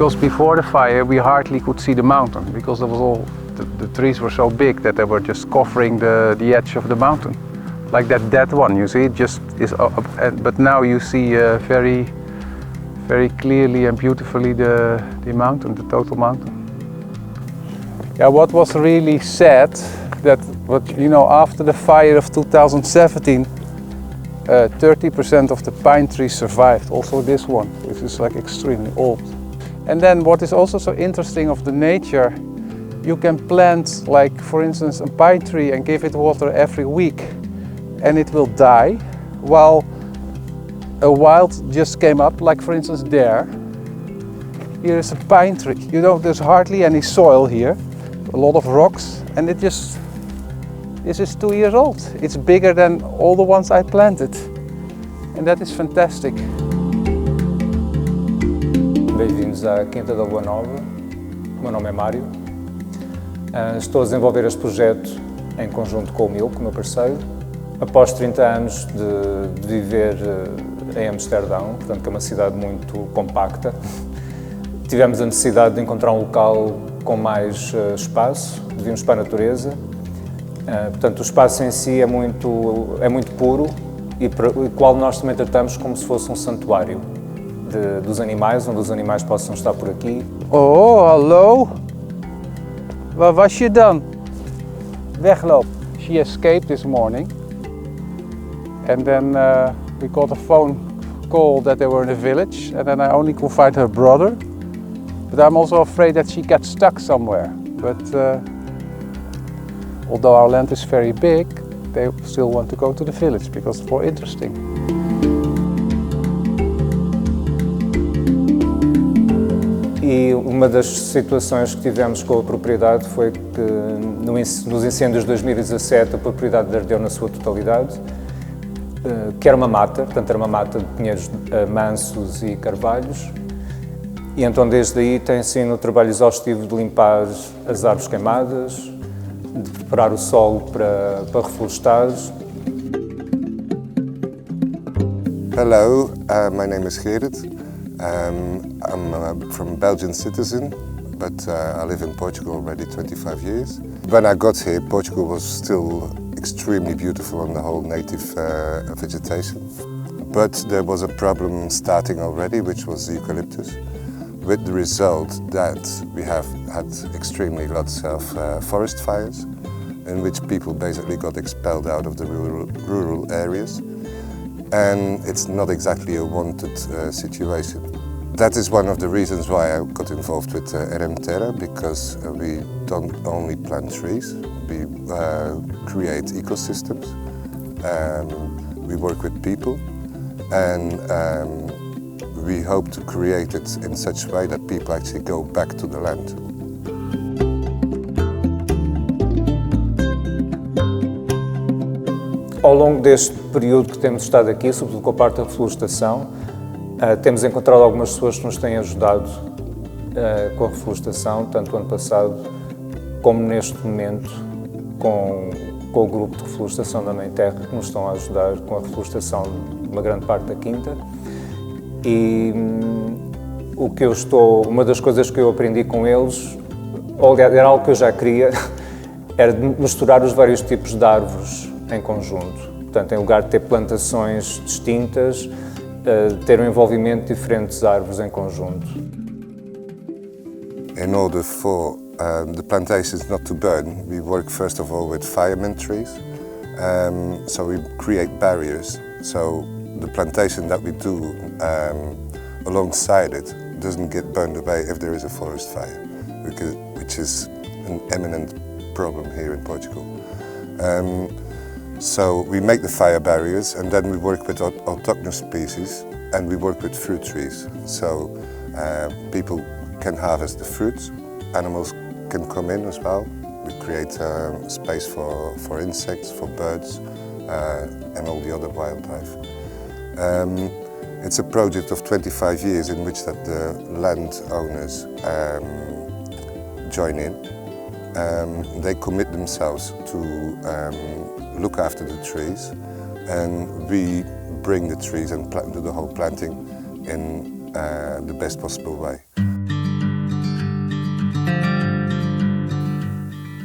because before the fire we hardly could see the mountain because there was all the trees were so big that they were just covering the edge of the mountain, like that one. You see, it just is up, but now you see very clearly and beautifully the mountain, the total mountain. Yeah, what was really sad that after the fire of 2017, 30% of the pine trees survived. Also this one, which is like extremely old. And then what is also so interesting of the nature, you can plant, like for instance, a pine tree and give it water every week and it will die, while a wild just came up, like for instance there. Here is a pine tree. There's hardly any soil here, a lot of rocks, and this is 2 years old. It's bigger than all the ones I planted. And that is fantastic. Bem-vindos à Quinta da Lua Nova. O meu nome é Mário. Estou a desenvolver este projeto em conjunto com o meu parceiro. Após 30 anos de viver em Amsterdão, portanto, que é uma cidade muito compacta, tivemos a necessidade de encontrar um local com mais espaço, devíamos para a natureza. Portanto, o espaço em si é muito puro e o qual nós também tratamos como se fosse um santuário dos animais, onde os animais possam estar por aqui. Oh, hallo! Waar was je dan? Wegloop. She escaped this morning and then we got a phone call that they were in a village, and then I only could find her brother. But I'm also afraid that she got stuck somewhere. But although our land is very big, they still want to go to the village because it's more interesting. E uma das situações que tivemos com a propriedade foi que nos incêndios de 2017 a propriedade ardeu na sua totalidade, que era uma mata, portanto era uma mata de pinheiros mansos e carvalhos. E então desde aí tem sido um trabalho exaustivo de limpar as árvores queimadas, de preparar o solo para reflorestar. Hello, my name is Gerrit. I'm from a Belgian citizen, but I live in Portugal already 25 years. When I got here, Portugal was still extremely beautiful on the whole native vegetation. But there was a problem starting already, which was the eucalyptus, with the result that we have had extremely lots of forest fires, in which people basically got expelled out of the rural areas. And it's not exactly a wanted situation. That is one of the reasons why I got involved with RMRK, because we don't only plant trees, we create ecosystems, we work with people, and we hope to create it in such a way that people actually go back to the land. Ao longo deste período que temos estado aqui, sobretudo com a parte da reflorestação, temos encontrado algumas pessoas que nos têm ajudado com a reflorestação, tanto o ano passado como neste momento com o grupo de reflorestação da Mãe Terra, que nos estão a ajudar com a reflorestação de uma grande parte da quinta. E uma das coisas que eu aprendi com eles, era algo que eu já queria, era de misturar os vários tipos de árvores em conjunto. Portanto, em lugar de ter plantações distintas, ter um envolvimento de diferentes árvores em conjunto. In order for the plantations not to burn, we work first of all with fireman trees. So we create barriers. So the plantation that we do alongside it doesn't get burned away if there is a forest fire, which is an eminent problem here in Portugal. So we make the fire barriers, and then we work with autochthonous species, and we work with fruit trees. So people can harvest the fruits, animals can come in as well. We create space for insects, for birds, and all the other wildlife. It's a project of 25 years in which that the landowners join in. They commit themselves to look after the trees, and we bring the trees and do the whole planting in the best possible way.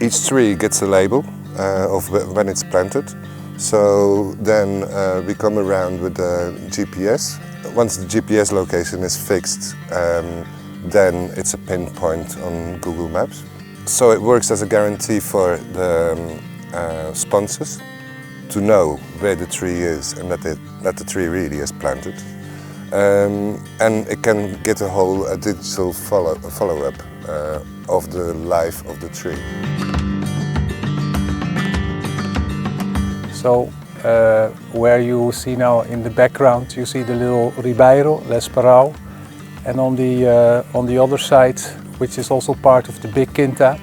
Each tree gets a label of when it's planted. So then we come around with the GPS. Once the GPS location is fixed, then it's a pinpoint on Google Maps. So it works as a guarantee for the sponsors to know where the tree is and that the tree really is planted. And it can get a digital follow-up of the life of the tree. So where you see now in the background, you see the little Ribeiro, L'Esparau, and on the other side, which is also part of the big Quinta,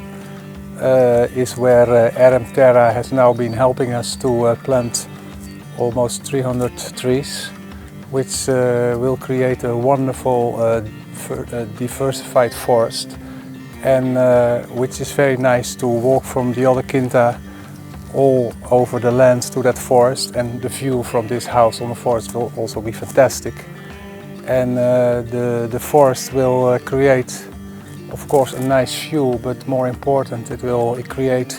is where RMRK has now been helping us to plant almost 300 trees, which will create a wonderful diversified forest, and which is very nice to walk from the other Quinta all over the land to that forest, and the view from this house on the forest will also be fantastic. And the forest will create, of course, a nice view, but more important, it will create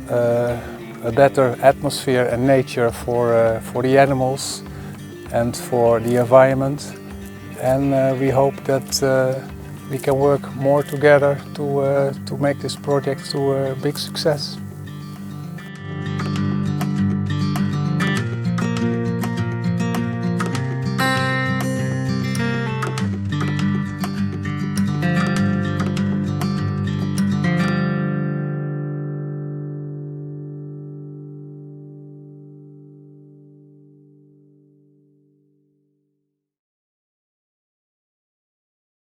a better atmosphere and nature for the animals and for the environment. And we hope that we can work more together to make this project to a big success.